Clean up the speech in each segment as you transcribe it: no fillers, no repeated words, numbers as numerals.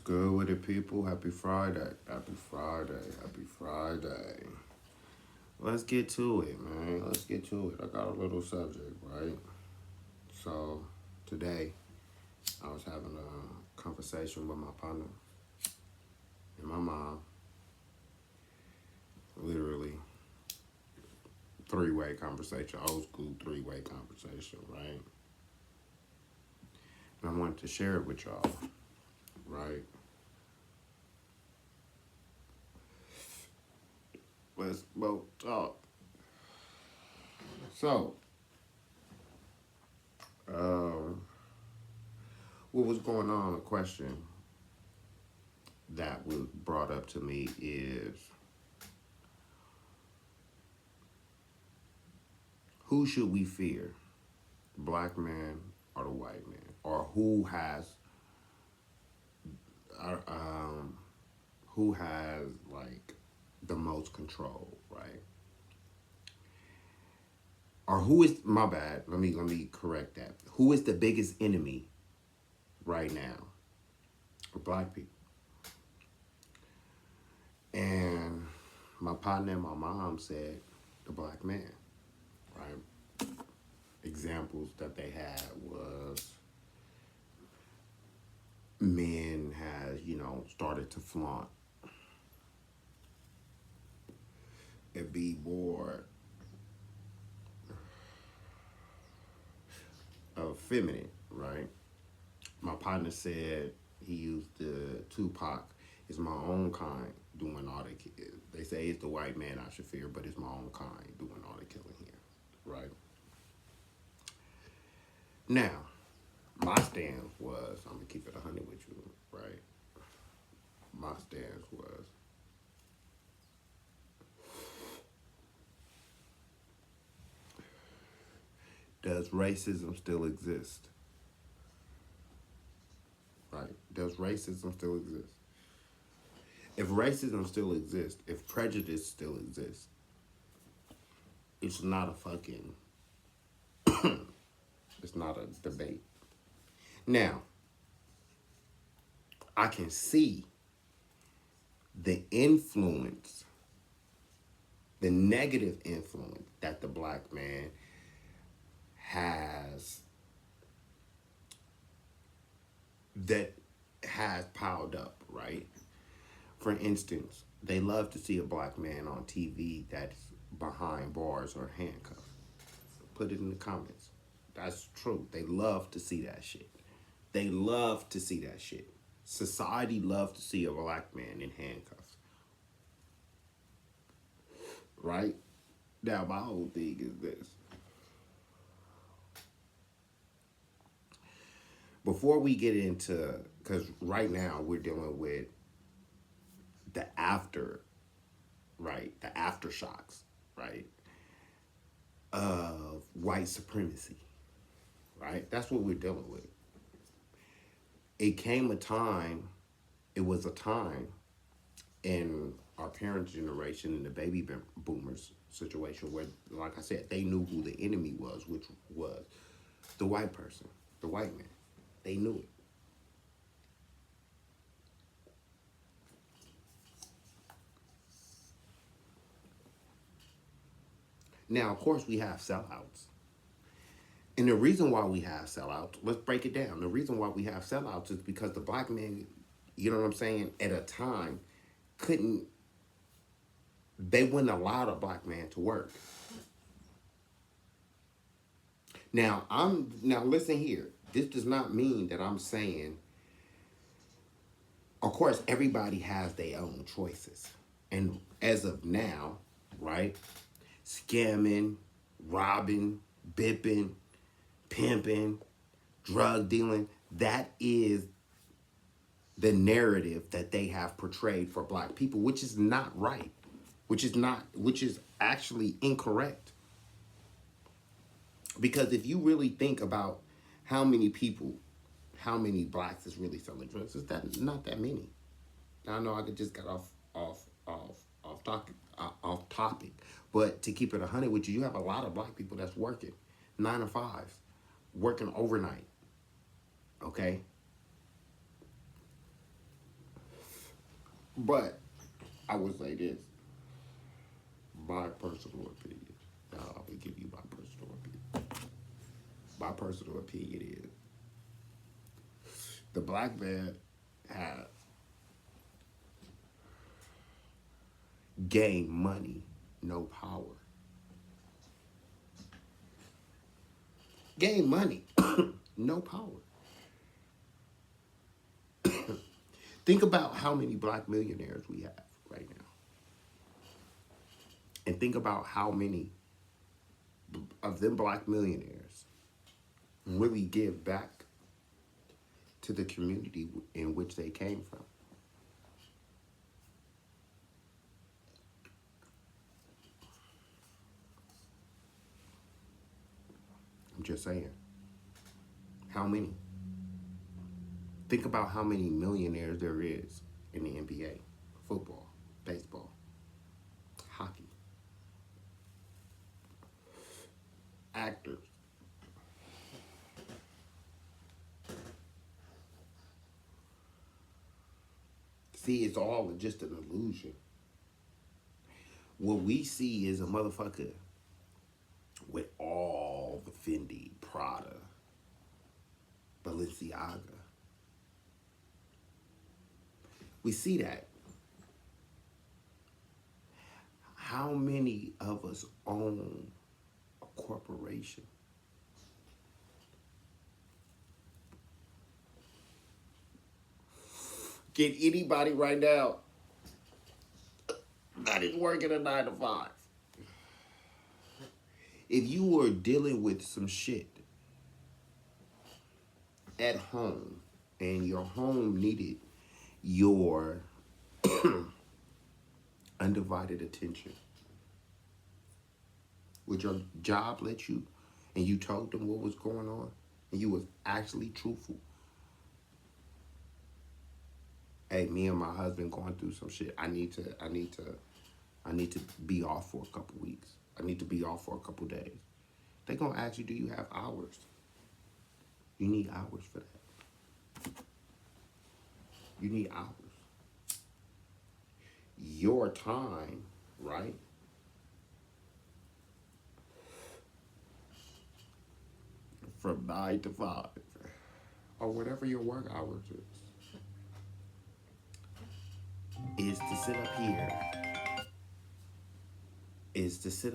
good with it, people? Happy Friday. Happy Friday. Happy Friday. Let's get to it, man. Let's get to it. I got a little subject, right? So, today, I was having a conversation with my partner and my mom. Literally, three-way conversation, old school three-way conversation, right? And I wanted to share it with y'all, right? Let's both talk. So, um, what was going on? A question that was brought up to me is who should we fear, the black man or the white man, or uh, um, who has like the most control, right? Or who is my bad? Let me correct that. Who is the biggest enemy right now for black people? And my partner and my mom said the black man, right? Examples that they had was men has, started to flaunt and be more feminine, right? My partner said he used the Tupac, "It's my own kind doing all the they say it's the white man I should fear, but it's my own kind doing all the killing here," right? Now, my stance was, I'm gonna keep it 100 with you, right? My stance was, does racism still exist? Right? Does racism still exist? If racism still exists, if prejudice still exists, it's not a fucking, it's not a debate. Now, I can see the influence, the negative influence that the black man has, that has piled up, right? For instance, they love to see a black man on TV that's behind bars or handcuffed. Put it in the comments. That's true. They love to see that shit. They love to see that shit. Society loves to see a black man in handcuffs. Right? Now, my whole thing is this. Before we get into, because right now we're dealing with the after, right? The aftershocks, right? Of white supremacy, right? That's what we're dealing with. It came a time, it was a time in our parents' generation and the baby boomers situation where, like I said, they knew who the enemy was, which was the white person, the white man. They knew it. Now, of course, we have sellouts. And the reason why we have sellouts, let's break it down. The reason why we have sellouts is because the black man, you know what I'm saying, at a time couldn't, they wouldn't allow the black man to work. Now listen here. This does not mean that I'm saying, of course, everybody has their own choices. And as of now, right, scamming, robbing, bipping, pimping, drug dealing, that is the narrative that they have portrayed for black people, which is not right, which is actually incorrect. Because if you really think about how many people, how many blacks is really selling drugs, it's that not that many. I know I could just get off topic, but to keep it 100 with you, you have a lot of black people that's working 9 to 5s, working overnight. Okay, But I would say this, my personal opinion. Now, I'm gonna give you my personal opinion. My personal opinion is the black man has gained money, no power. Gain money, no power. Think about how many black millionaires we have right now. And think about how many of them black millionaires really give back to the community in which they came from. I'm just saying. How many? Think about how many millionaires there is in the NBA, football, baseball, hockey, actors. See, it's all just an illusion. What we see is a motherfucker with all the Fendi, Prada, Balenciaga. We see that. How many of us own a corporation? Can anybody right now that is working a 9 to 5? If you were dealing with some shit at home and your home needed your undivided attention, would your job let you, and you told them what was going on, and you was actually truthful? Hey, me and my husband going through some shit. I need to be off for a couple weeks. I need to be off for a couple days. They gonna ask you, do you have hours? You need hours for that. You need hours. Your time, right? From 9 to 5, or whatever your work hours is to sit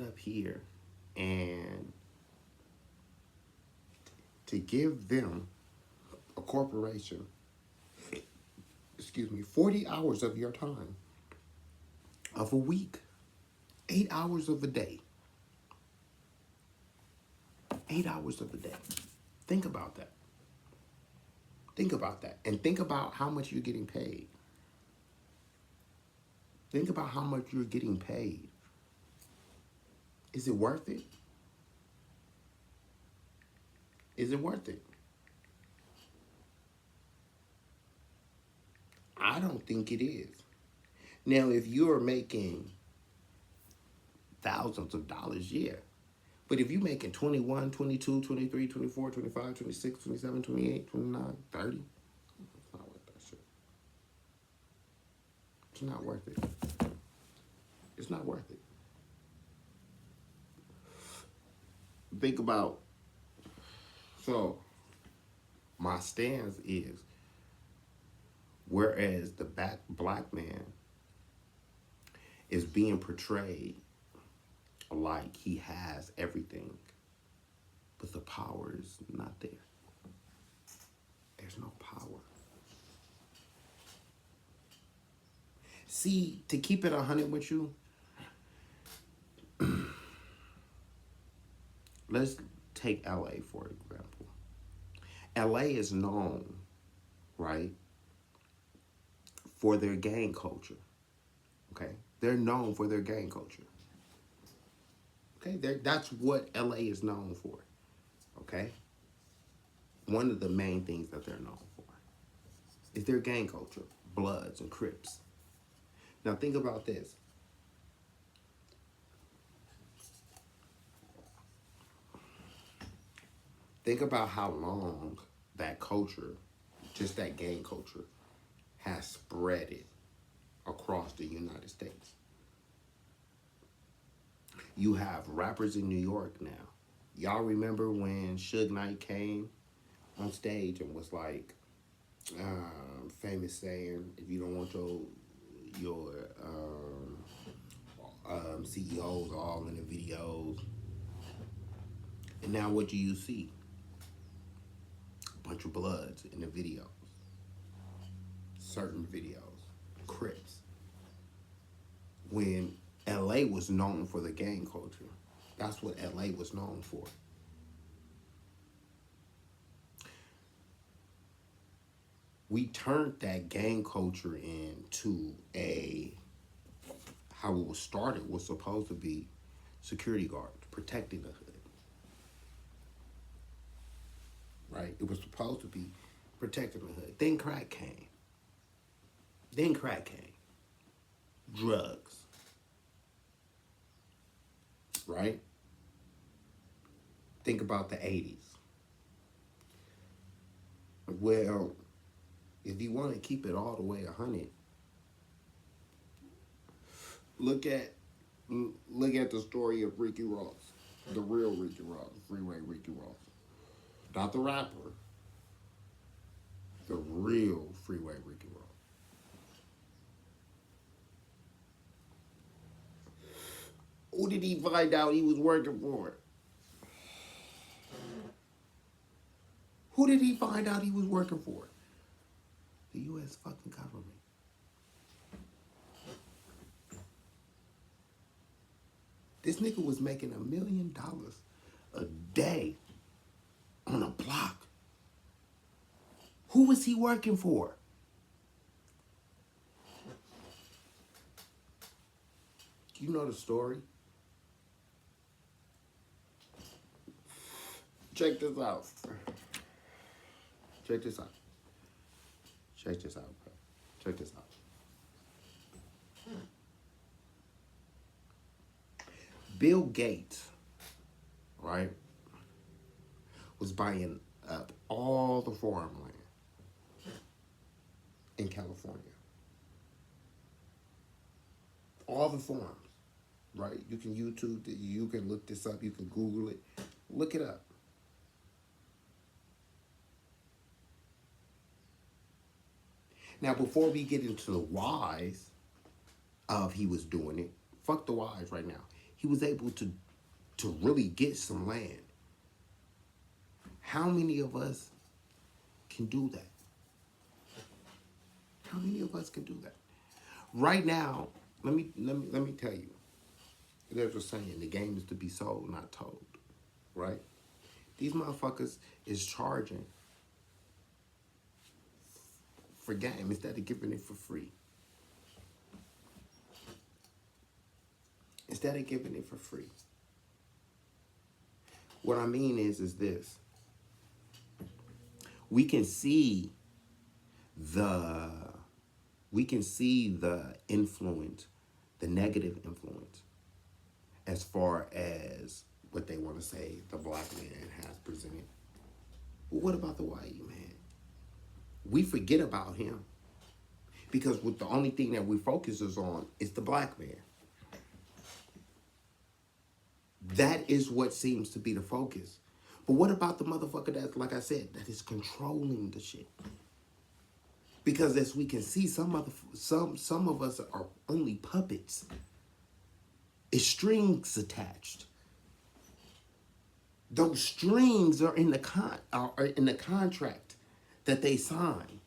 up here, and to give them, a corporation, 40 hours of your time, of a week, 8 hours of a day. 8 hours of a day. Think about that. Think about that. And think about how much you're getting paid. Think about how much you're getting paid. Is it worth it? Is it worth it? I don't think it is. Now, if you're making thousands of dollars, yeah. But if you're making 21, 22, 23, 24, 25, 26, 27, 28, 29, 30, it's not worth that shit. It's not worth it. It's not worth it. Think about, so my stance is, whereas the black man is being portrayed like he has everything, but the power is not there. There's no power. See, to keep it 100 with you, let's take LA for example. LA is known, right, for their gang culture. Okay? They're known for their gang culture. Okay? That's what LA is known for. Okay? One of the main things that they're known for is their gang culture, Bloods and Crips. Now think about this. Think about how long that culture, just that gang culture, has spread it across the United States. You have rappers in New York now. Y'all remember when Suge Knight came on stage and was like, famous saying, if you don't want your CEOs all in the videos. And now what do you see? A bunch of Bloods in the videos. Certain videos. Crips. When LA was known for the gang culture. That's what LA was known for. We turned that gang culture into how it was started was supposed to be security guards protecting the hood. Right? It was supposed to be protecting the hood. Then crack came. Drugs. Right? Think about the 80s. Well, if you want to keep it all the way 100, look at the story of Ricky Ross, the real Ricky Ross, Freeway Ricky Ross, not the rapper, the real Freeway Ricky Ross. Who did he find out he was working for? Who did he find out he was working for? The U.S. fucking government. This nigga was making $1 million a day on a block. Who was he working for? Do you know the story? Check this out. Check this out. Check this out, bro. Check this out. Bill Gates, right, was buying up all the farmland in California. All the farms, right? You can YouTube it, you can look this up, you can Google it. Look it up. Now, before we get into the whys of he was doing it, fuck the whys right now. He was able to really get some land. How many of us can do that? How many of us can do that? Right now, let me tell you. There's a saying, the game is to be sold, not told. Right? These motherfuckers is charging for game instead of giving it for free. Instead of giving it for free. What I mean is this. We can see the influence, the negative influence, as far as what they want to say the black man has presented. But what about the white man? We forget about him because the only thing that we focus on is the black man. That is what seems to be the focus. But what about the motherfucker that, like I said, that is controlling the shit? Because as we can see, some of us are only puppets. It's strings attached. Those strings are in the contract that they sign.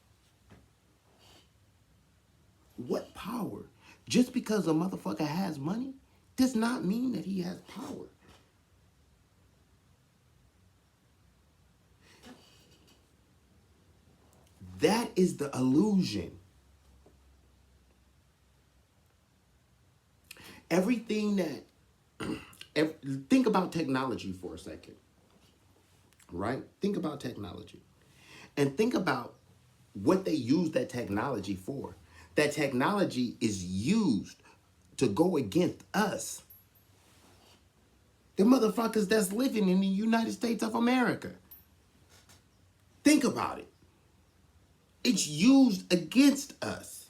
What power? Just because a motherfucker has money does not mean that he has power. That is the illusion. Everything that... think about technology for a second. Right? Think about technology. And think about what they use that technology for. That technology is used to go against us. The motherfuckers that's living in the United States of America. Think about it. It's used against us.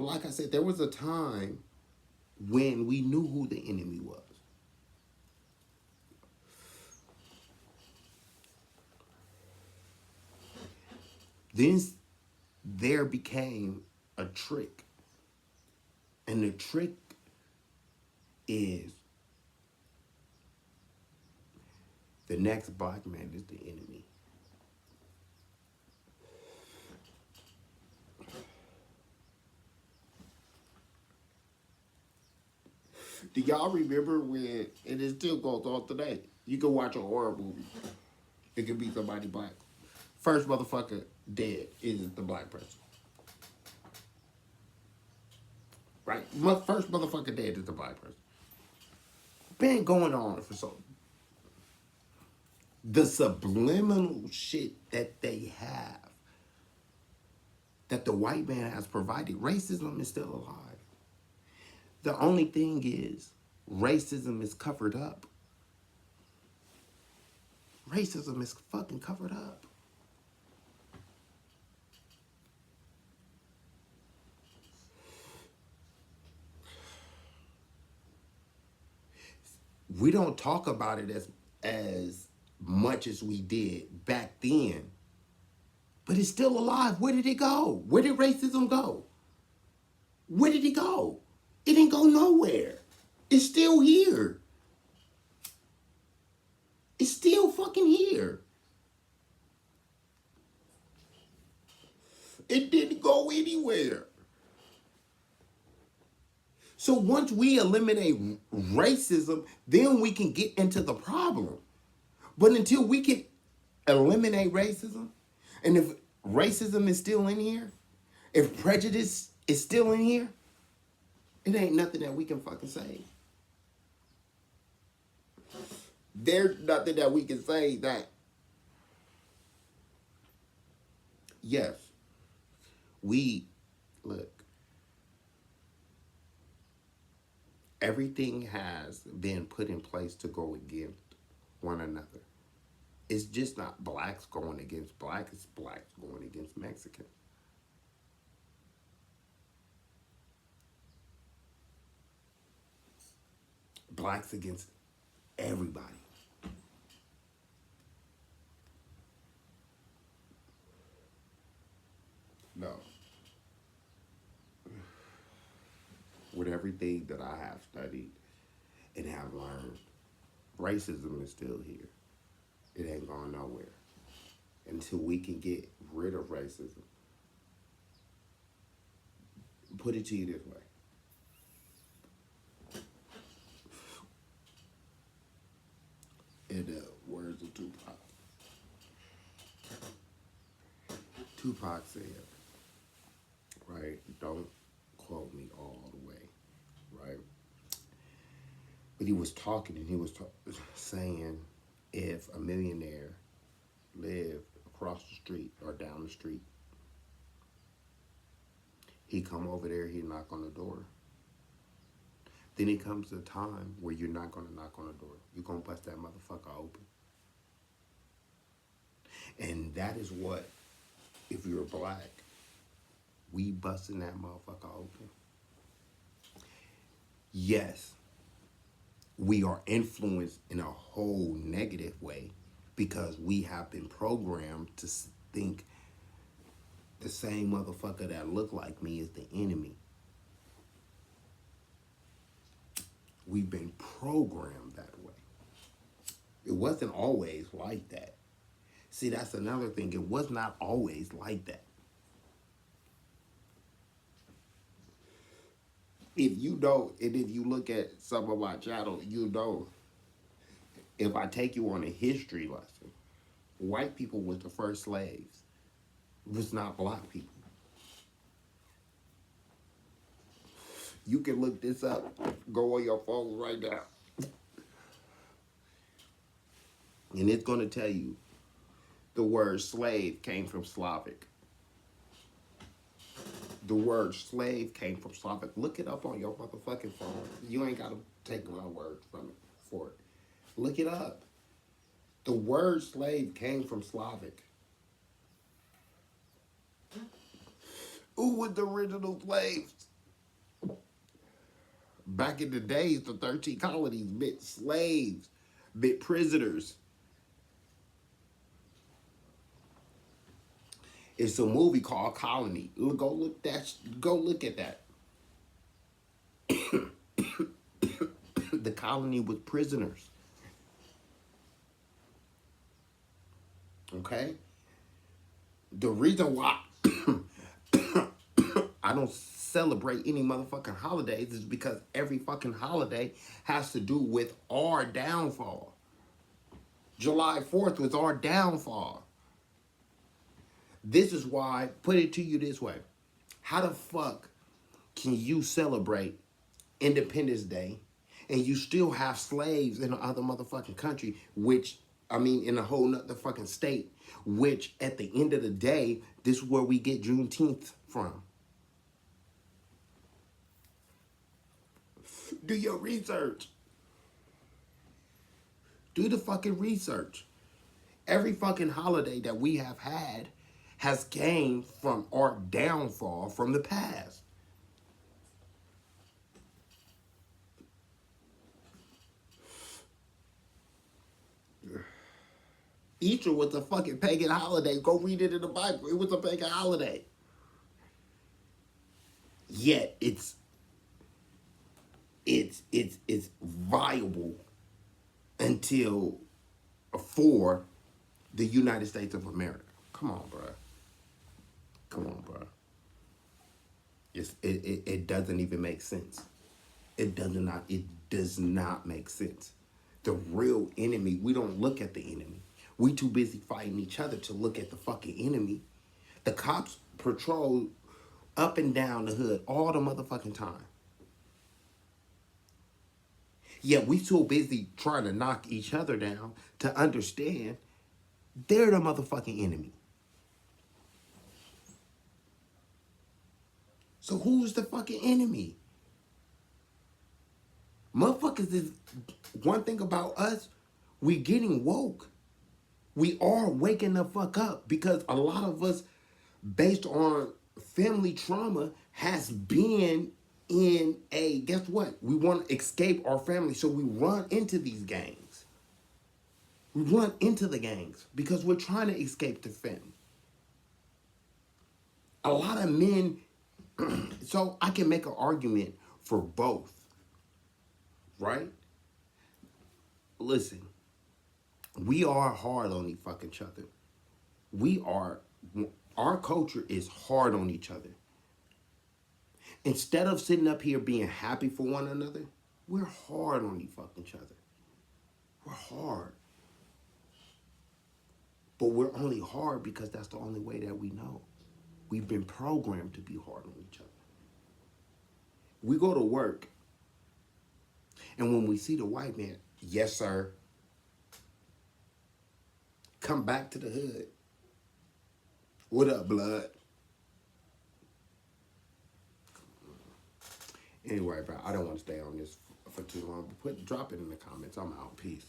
like I said, there was a time when we knew who the enemy was. Then there became a trick. And the trick is the next black man is the enemy. Do y'all remember when, and it still goes on today, you can watch a horror movie, it could be somebody black. First motherfucker dead is the black person. Right? First motherfucker dead is the black person. Been going on for so. The subliminal shit that they have, that the white man has provided, racism is still alive. The only thing is, racism is covered up. Racism is fucking covered up. We don't talk about it as much as we did back then. But it's still alive. Where did it go? Where did racism go? Where did it go? It didn't go nowhere. It's still here. It's still fucking here. It didn't go anywhere. So once we eliminate racism, then we can get into the problem. But until we can eliminate racism, and if racism is still in here, if prejudice is still in here, it ain't nothing that we can fucking say. There's nothing that we can say that, yes, look, everything has been put in place to go against one another. It's just not blacks going against blacks, it's blacks going against Mexicans. Blacks against everybody. No. With everything that I have studied and have learned, racism is still here. It ain't going nowhere. Until we can get rid of racism. Put it to you this way. In the words of Tupac. Tupac said, right, don't quote me all the way, right? But he was talking and he was saying if a millionaire lived across the street or down the street, he come over there, he knock on the door. Then it comes a time where you're not going to knock on the door. You're going to bust that motherfucker open. And that is what, if you're black, we busting that motherfucker open. Yes, we are influenced in a whole negative way because we have been programmed to think the same motherfucker that look like me is the enemy. We've been programmed that way. It wasn't always like that. See, that's another thing. It was not always like that. If you don't, and if you look at some of my channel, you know, if I take you on a history lesson, white people was the first slaves. It was not black people. You can look this up. Go on your phone right now. And it's going to tell you the word slave came from Slavic. The word slave came from Slavic. Look it up on your motherfucking phone. You ain't got to take my word from it for it. Look it up. The word slave came from Slavic. Who was the original slaves? Back in the days, the 13 colonies meant slaves, meant prisoners. It's a movie called Colony. Go look at that. The colony was prisoners. Okay? The reason why I don't celebrate any motherfucking holidays is because every fucking holiday has to do with our downfall. July 4th was our downfall. This is why, put it to you this way. How the fuck can you celebrate Independence Day and you still have slaves in another motherfucking country, which, I mean, in a whole nother fucking state, which at the end of the day, this is where we get Juneteenth from. Do your research. Do the fucking research. Every fucking holiday that we have had has came from our downfall from the past. Easter was a fucking pagan holiday. Go read it in the Bible. It was a pagan holiday. Yet it's viable until for the United States of America. Come on, bro. Come on, bro. It doesn't even make sense. It does not make sense. The real enemy, we don't look at the enemy. We too busy fighting each other to look at the fucking enemy. The cops patrol up and down the hood all the motherfucking time. Yet we too busy trying to knock each other down to understand they're the motherfucking enemy. So who's the fucking enemy? Motherfuckers is, one thing about us, we getting woke. We are waking the fuck up because a lot of us, based on family trauma, has been in a, guess what? We want to escape our family, so we run into these gangs. We run into the gangs because we're trying to escape the family. A lot of men, so I can make an argument for both, right? Listen, we are hard on each fucking other. Our culture is hard on each other. Instead of sitting up here being happy for one another, we're hard on each fucking other. We're hard. But we're only hard because that's the only way that we know. We've been programmed to be hard on each other. We go to work, and when we see the white man, yes, sir, come back to the hood. What up, blood? Anyway, bro, I don't want to stay on this for too long. But drop it in the comments. I'm out. Peace.